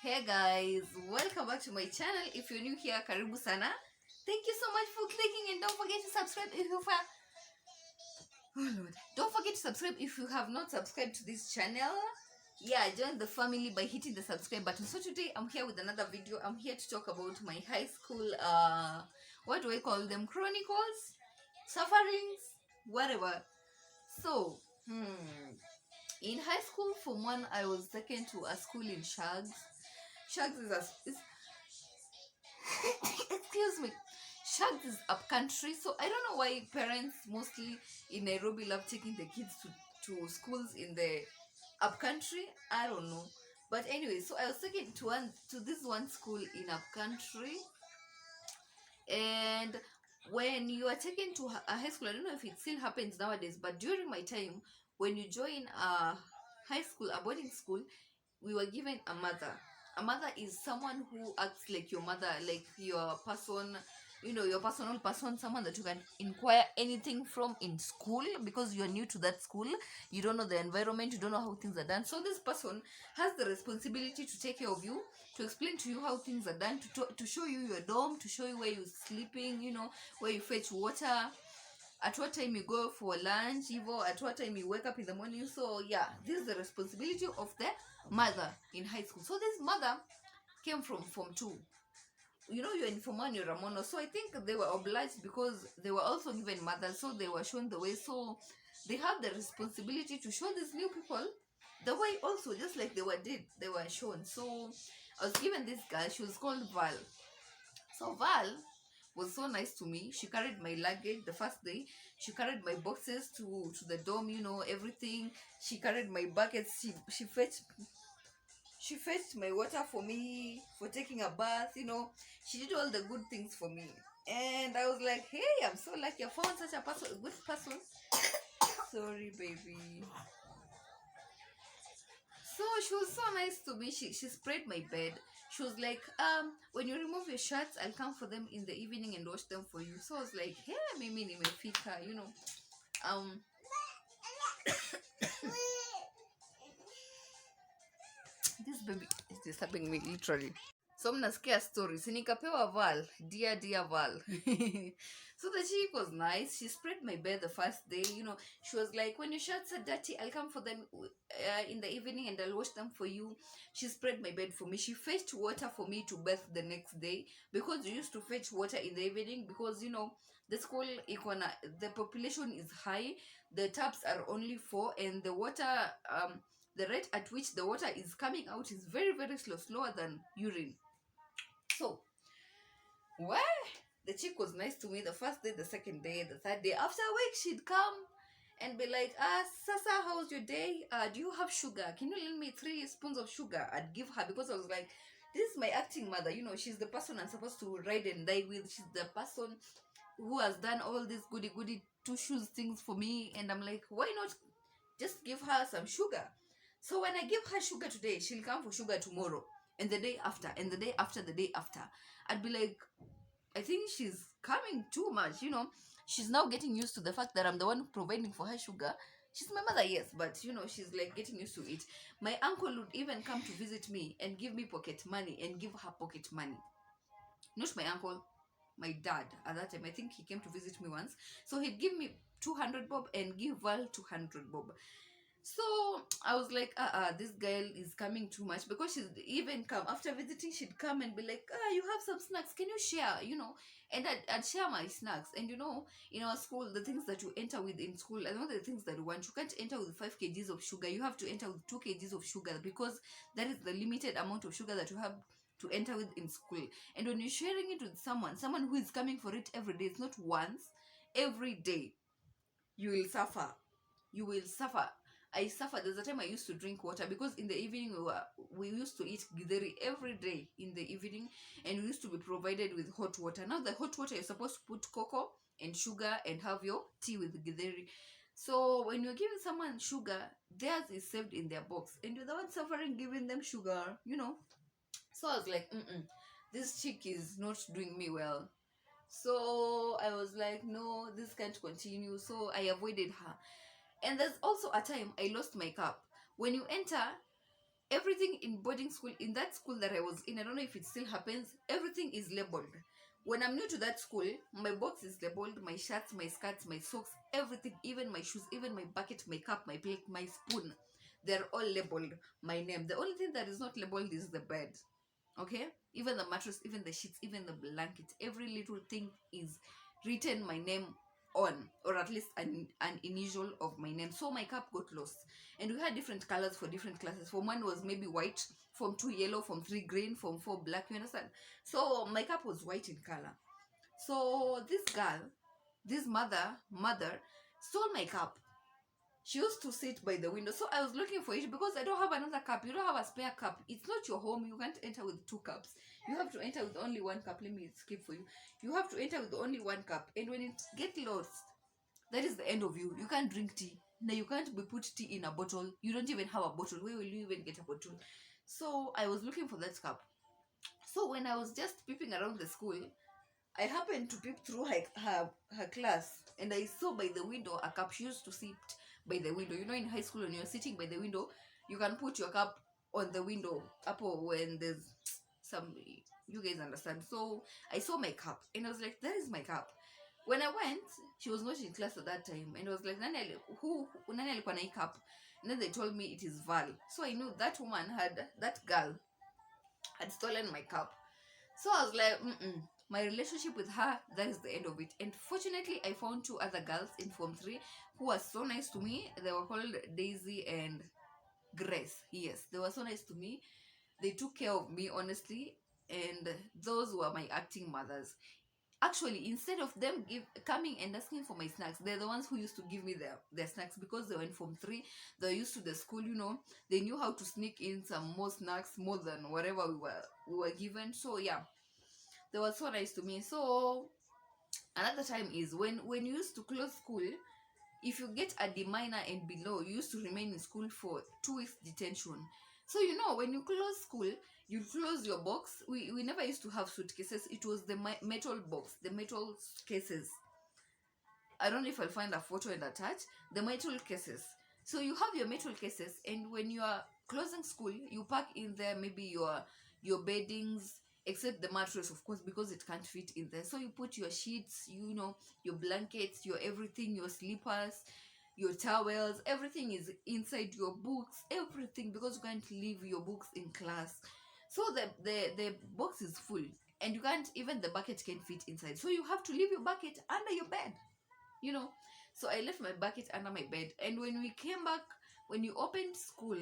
Hey guys, welcome back to my channel. If you're new here, karibu sana. Thank you so much for clicking, and don't forget to subscribe if you have oh Lord. Don't forget to subscribe if you have not subscribed to this channel. Yeah, join the family by hitting the subscribe button. So today I'm here with another video. I'm here to talk about my high school what do I call them? Chronicles? Sufferings? Whatever. So, in high school, from one, I was taken to a school in Shags. Shags is excuse me. Shags is up country, so I don't know why parents mostly in Nairobi love taking the kids to schools in the up country. I don't know, but anyway, so I was taken to this one school in up country, and when you are taken to a high school, I don't know if it still happens nowadays, but during my time, when you join a high school, a boarding school, we were given a mother. A mother is someone who acts like your mother, like your person, your personal person, someone that you can inquire anything from in school because you are new to that school. You don't know the environment, you don't know how things are done. So this person has the responsibility to take care of you, to explain to you how things are done, to show you your dorm, to show you where you're sleeping, where you fetch water, at what time you go for lunch, even at what time you wake up in the morning. So yeah, this is the responsibility of the mother in high school. So this mother came from Form 2. You're in Form 1, you're a mono. So I think they were obliged because they were also given mothers, so they were shown the way. So they have the responsibility to show these new people the way also, just like they were shown. So I was given this girl, she was called Val. So Val was so nice to me. She carried my luggage the first day. She carried my boxes to the dorm, everything. She carried my buckets. She fetched my water for me for taking a bath. She did all the good things for me. And I was like, hey, I'm so lucky I found such a good person. Sorry, baby. So she was so nice to me. She sprayed my bed. She was like, when you remove your shirts, I'll come for them in the evening and wash them for you. So I was like, hey, mimi nimefika. Um this baby is disturbing me literally. So mnasikia stories. Nikapewa Val, dear Val. So the chick was nice. She sprayed my bed the first day. She was like, when your shirts are dirty, I'll come for them in the evening and I'll wash them for you. She sprayed my bed for me. She fetched water for me to bath the next day because we used to fetch water in the evening because the school the population is high. The taps are only 4 and the water the rate at which the water is coming out is very, very slower than urine. So, well, the chick was nice to me the first day, the second day, the third day. After a week, she'd come and be like, Sasa, how's your day? Do you have sugar? Can you lend me 3 spoons of sugar? I'd give her because I was like, this is my acting mother. She's the person I'm supposed to ride and die with. She's the person who has done all these goody two shoes things for me. And I'm like, why not just give her some sugar? So when I give her sugar today, she'll come for sugar tomorrow and the day after and the day after the day after. I'd be like, I think she's coming too much. She's now getting used to the fact that I'm the one providing for her sugar. She's my mother, yes, but she's like getting used to it. My uncle would even come to visit me and give me pocket money and give her pocket money. Not my uncle, my dad at that time. I think he came to visit me once. So he'd give me 200 bob and give Val 200 bob. So I was like, this girl is coming too much because she'd even come after visiting. She'd come and be like, you have some snacks. Can you share? And I'd share my snacks. And in our school, the things that you enter with in school, and one of the things that you want, you can't enter with 5 kgs of sugar. You have to enter with 2 kgs of sugar because that is the limited amount of sugar that you have to enter with in school. And when you're sharing it with someone who is coming for it every day, it's not once, every day, you will suffer. You will suffer. I suffered. There's a time I used to drink water because in the evening we used to eat githeri every day in the evening, and we used to be provided with hot water. Now the hot water, you're supposed to put cocoa and sugar and have your tea with githeri. So when you're giving someone sugar, theirs is saved in their box, and you're the one suffering giving them sugar. So I was like, this chick is not doing me well. So I was like, no, this can't continue. So I avoided her. And there's also a time I lost my cup. When you enter Everything in boarding school, in that school that I was in, I don't know if it still happens, everything is labeled. When I'm new to that school, my box is labeled, my shirts, my skirts, my socks, everything, even my shoes, even my bucket, my cup, my plate, my spoon, they're all labeled my name. The only thing that is not labeled is the bed. Okay, even the mattress, even the sheets, even the blanket, every little thing is written my name on, or at least an initial of my name. So my cup got lost, and we had different colors for different classes. Form 1 was maybe white, Form 2 yellow, Form 3 green, Form 4 black, you understand? So my cup was white in color. So this girl, this mother stole my cup. She used to sit by the window. So I was looking for it because I don't have another cup. You don't have a spare cup. It's not your home. You can't enter with 2 cups. You have to enter with only 1 cup. Let me skip for you. You have to enter with only 1 cup. And when it gets lost, that is the end of you. You can't drink tea. Now you can't be put tea in a bottle. You don't even have a bottle. Where will you even get a bottle? So I was looking for that cup. So when I was just peeping around the school, I happened to peep through her class, and I saw by the window a cup. She used to sit by the window. You know, in high school, when you're sitting by the window, you can put your cup on the window up when there's some. You guys understand? So I saw my cup, and I was like, "That is my cup." When I went, she was not in class at that time, and I was like, "Nani, nani alikuwa na hii cup?" And then they told me it is Val. So I knew that girl had stolen my cup. So I was like, my relationship with her, that is the end of it. And fortunately, I found 2 other girls in Form 3 who were so nice to me. They were called Daisy and Grace. Yes, they were so nice to me. They took care of me, honestly. And those were my acting mothers. Actually, instead of them coming and asking for my snacks, they're the ones who used to give me their snacks, because they were in Form 3. They're used to the school, They knew how to sneak in some more snacks, more than whatever we were given. So yeah, they were so nice to me. So another time is when you used to close school. If you get a D minor and below, you used to remain in school for 2 weeks detention. So when you close school, you close your box. We never used to have suitcases. It was the metal box, the metal cases. I don't know if I'll find a photo and attach the metal cases. So you have your metal cases, and when you are closing school, you pack in there maybe your beddings, except the mattress, of course, because it can't fit in there. So you put your sheets, your blankets, your everything, your slippers, your towels, everything is inside your books, everything, because you can't leave your books in class. So the box is full, and you can't, even the bucket can't fit inside. So you have to leave your bucket under your bed. So I left my bucket under my bed, and when we came back, when you opened school,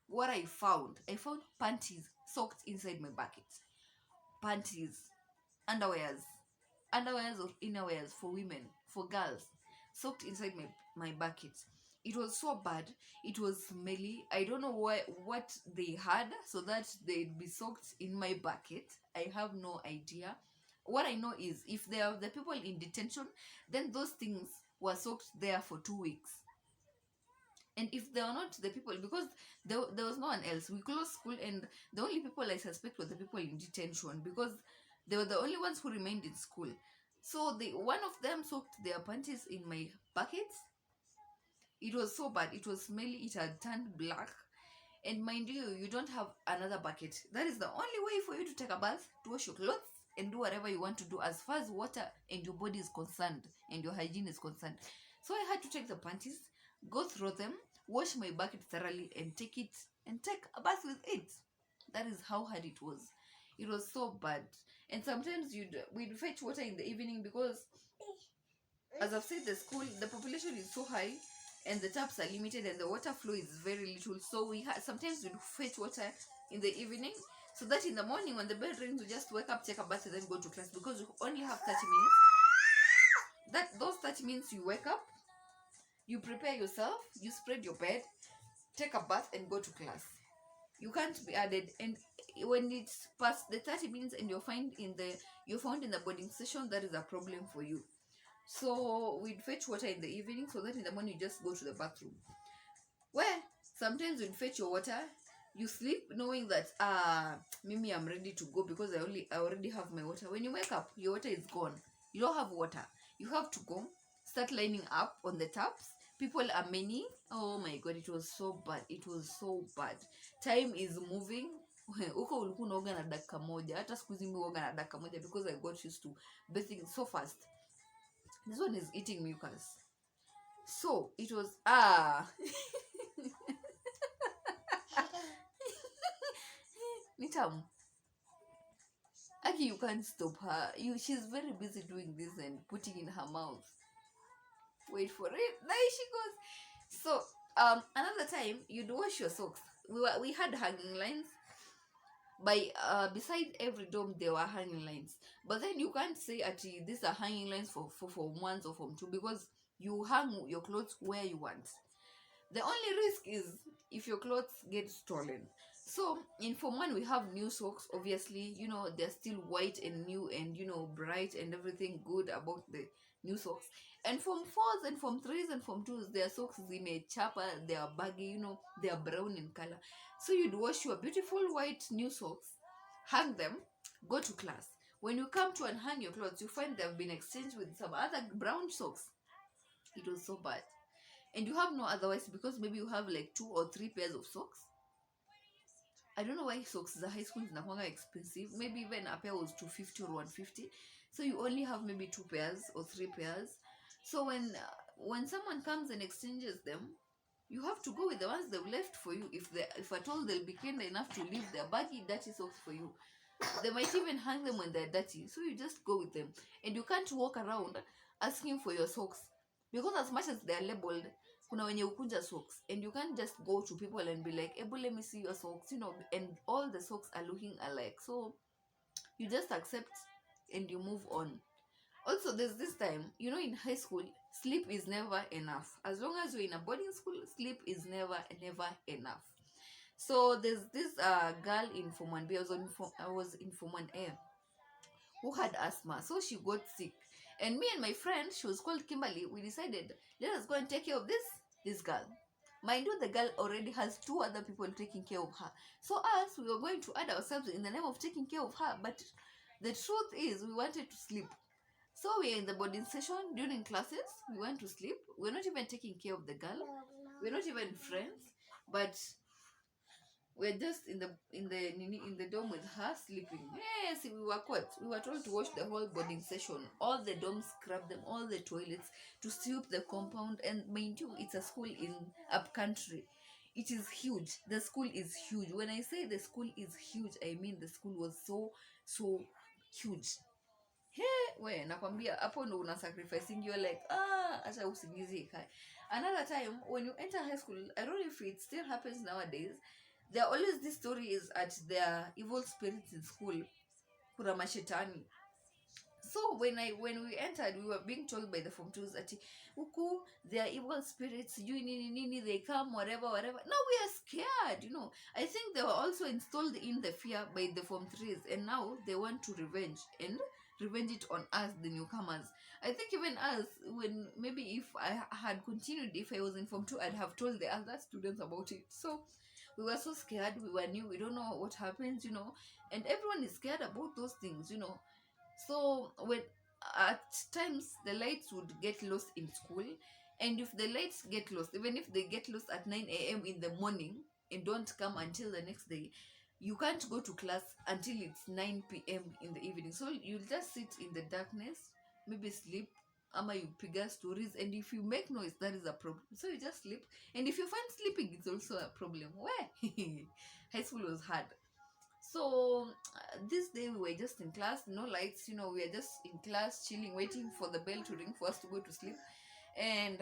what I found panties soaked inside my bucket. Panties, underwears, or innerwears for women, for girls, soaked inside my bucket. It was so bad. It was smelly. I don't know what they had so that they'd be soaked in my bucket. I have no idea. What I know is, if they are the people in detention, then those things were soaked there for 2 weeks. And if they are not the people, because there was no one else, we closed school, and the only people I suspect were the people in detention, because they were the only ones who remained in school. So one of them soaked their panties in my bucket. It was so bad. It was smelly. It had turned black. And mind you, you don't have another bucket. That is the only way for you to take a bath, to wash your clothes, and do whatever you want to do as far as water and your body is concerned and your hygiene is concerned. So I had to take the panties, go through them, wash my bucket thoroughly, and take a bath with it. That is how hard it was. It was so bad. And sometimes we'd fetch water in the evening, because, as I've said, the population is so high, and the taps are limited, and the water flow is very little. So sometimes we'd fetch water in the evening, so that in the morning when the bell rings, we just wake up, take a bath, and then go to class, because we only have 30 minutes. Those 30 minutes, you wake up, you prepare yourself, you spread your bed, take a bath, and go to class. You can't be added. And when it's past the 30 minutes and you're found in the boarding session, that is a problem for you. So we'd fetch water in the evening, so that in the morning you just go to the bathroom. Where sometimes we'd fetch your water, you sleep knowing that Mimi, I'm ready to go, because I already have my water. When you wake up, your water is gone. You don't have water. You have to go start lining up on the taps, People are many. Oh my god, it was so bad, it was so bad. Time is moving. Huko ulikuwa unaoga na dakika moja, hata siku hizi mimi huoga na dakika moja because I got used to bathing so fast. This one is eating mucus. So it was Nitam. Aki, you can't stop her. She's very busy doing this and putting in her mouth. Wait for it. There she goes. So another time you'd wash your socks. We had hanging lines. By beside every dorm there were hanging lines. But then you can't say actually these are hanging lines for Form 1 or Form 2 because you hang your clothes where you want. The only risk is if your clothes get stolen. So in Form 1 we have new socks, obviously, they're still white and new and bright and everything good about the new socks. And Form 4s and Form 3s and Form 2s, their socks chapa, they are baggy, they are brown in color. So you'd wash your beautiful white new socks, hang them, go to class. When you come to unhang your clothes, you find they've been exchanged with some other brown socks. It was so bad. And you have no otherwise because maybe you have like 2 or 3 pairs of socks. I don't know why socks the high school is not expensive. Maybe even a pair was 250 or 150. So you only have maybe 2 pairs or 3 pairs. So when someone comes and exchanges them, you have to go with the ones they've left for you. If at all they'll be kind enough to leave their baggy, dirty socks for you. They might even hang them when they're dirty. So you just go with them. And you can't walk around asking for your socks. Because as much as they're labeled, kuna wenye ukunja socks. And you can't just go to people and be like, Ebu, let me see your socks. And all the socks are looking alike. So you just accept and you move on. Also, there's this time, in high school, sleep is never enough. As long as you're in a boarding school, sleep is never enough. So there's this girl in Form 1B, I was in Form 1A, who had asthma. So she got sick. And me and my friend, she was called Kimberly, we decided, let us go and take care of this girl. Mind you, the girl already has 2 other people taking care of her. So us, we were going to add ourselves in the name of taking care of her. But the truth is, we wanted to sleep. So we are in the boarding session during classes. We went to sleep. We're not even taking care of the girl. We're not even friends. But we're just in the dorm with her sleeping. Yes, we were caught. We were told to wash the whole boarding session. All the dorms, scrub them, all the toilets, to sweep the compound. And mind you, it's a school in up country. It is huge. The school is huge. When I say the school is huge, I mean the school was so huge. We nakwambia hapo ndo una sacrificing, you're like acha usingizi ikae. Another time when you enter high school, I don't know if it still happens nowadays, there are always these stories at their evil spirits in school, kuna mashetani. So when we entered, we were being told by the Form 2s that uku they are evil spirits, nini, they come whatever. Now we are scared, I think they were also installed in the fear by the Form 3s, and now they want to revenge it on us, the newcomers. I think even us, when maybe if I had continued, if I was in Form 2, I'd have told the other students about it. So we were so scared, we were new, we don't know what happens, and everyone is scared about those things. So when at times the lights would get lost in school, and if the lights get lost, even if they get lost at 9 a.m. in the morning and don't come until the next day, you can't go to class until it's 9 p.m. in the evening. So you'll just sit in the darkness, maybe sleep, ama you piga stories, and if you make noise, that is a problem. So you just sleep, and if you find sleeping, it's also a problem. Where high school was hard. So this day we were just in class, no lights, we were just in class chilling, waiting for the bell to ring for us to go to sleep. And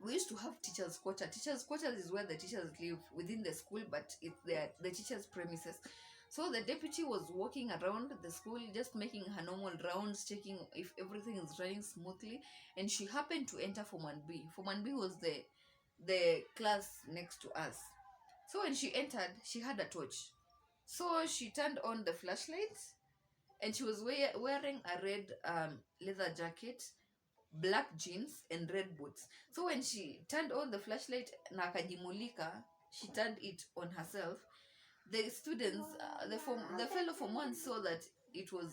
we used to have teachers' quarters. Teachers' quarters is where the teachers live within the school, but it's the teachers' premises. So the deputy was walking around the school, just making her normal rounds, checking if everything is running smoothly. And she happened to enter Form 1B. Form 1B was the class next to us. So when she entered, she had a torch. So she turned on the flashlight, and she was wearing a red leather jacket, black jeans, and red boots. So when she turned on the flashlight na akajimulika, she turned it on herself. The students, the fellow Form 1 saw that it was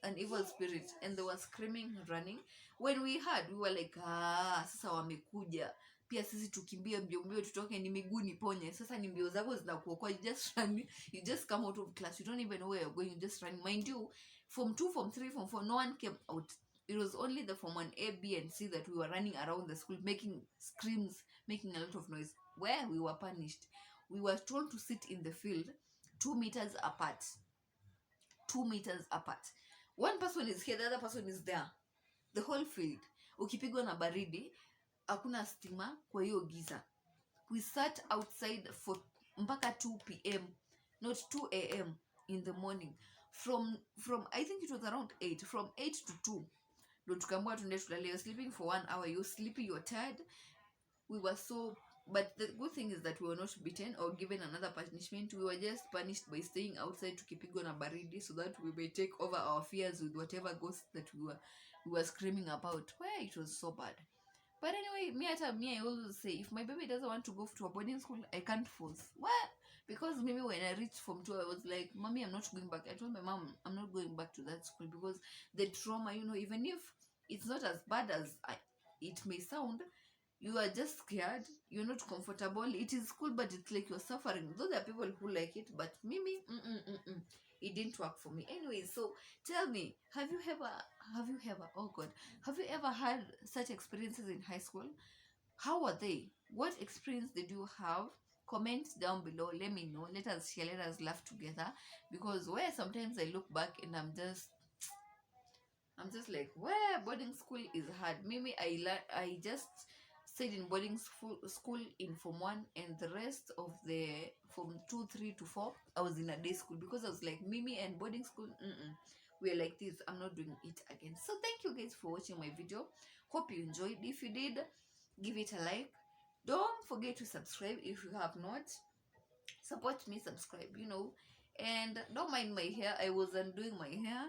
an evil spirit, and they were screaming, running. When we heard, we were like, sasa wamekuja, pia sisi tukimbie mbio mbio tutoke, ni miguu niponye. Sasa ni mbio zako zinakuokoa. You just run, you just come out of class, you don't even know where you're going, you just run. Mind you, Form 2, Form 3, Form 4, no one came out. It was only the Form 1 A, B and C that we were running around the school, making screams, making a lot of noise. Where we were punished, we were told to sit in the field 2 meters apart. 2 meters apart. One person is here, the other person is there. The whole field. Ukipigwa na baridi, hakuna stima, kwa hiyo giza. We sat outside for mpaka 2 p.m. not 2 a.m. in the morning. From I think it was around 8. From 8 to 2. Ndo tukaambiwa tuende tulale. You're sleeping for 1 hour. You're sleepy, you're tired. We were so, but the good thing is that we were not beaten or given another punishment. We were just punished by staying outside tukipigwa na baridi, so that we may take over our fears with whatever ghosts that we were screaming about. Where it was so bad. But anyway, me I always say, if my baby doesn't want to go to a boarding school, I can't force. What? Because maybe when I reached Form 2, I was like, Mommy, I'm not going back. I told my mom, I'm not going back to that school, because the trauma, even if it's not as bad as it may sound, you are just scared, you're not comfortable. It is cool, but it's like you're suffering. Though there are people who like it, but Mimi, it didn't work for me. Anyway, so tell me, have you ever, oh God, have you ever had such experiences in high school? How were they? What experience did you have? Comment down below. Let me know. Let us share. Let us laugh together. Because where sometimes I look back and I'm just like, where boarding school is hard. Mimi, I just stayed in boarding school in Form 1, and the rest of the Form 2, 3 to 4, I was in a day school, because I was like, Mimi and boarding school, we're like this. I'm not doing it again. So thank you guys for watching my video. Hope you enjoyed. If you did, give it a like. Don't forget to subscribe if you have not. Support me, subscribe, and don't mind my hair. I was undoing my hair.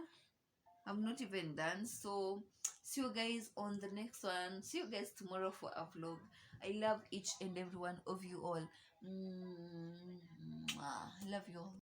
I'm not even done. So see you guys on the next one. See you guys tomorrow for a vlog. I love each and every one of you all. Love you all.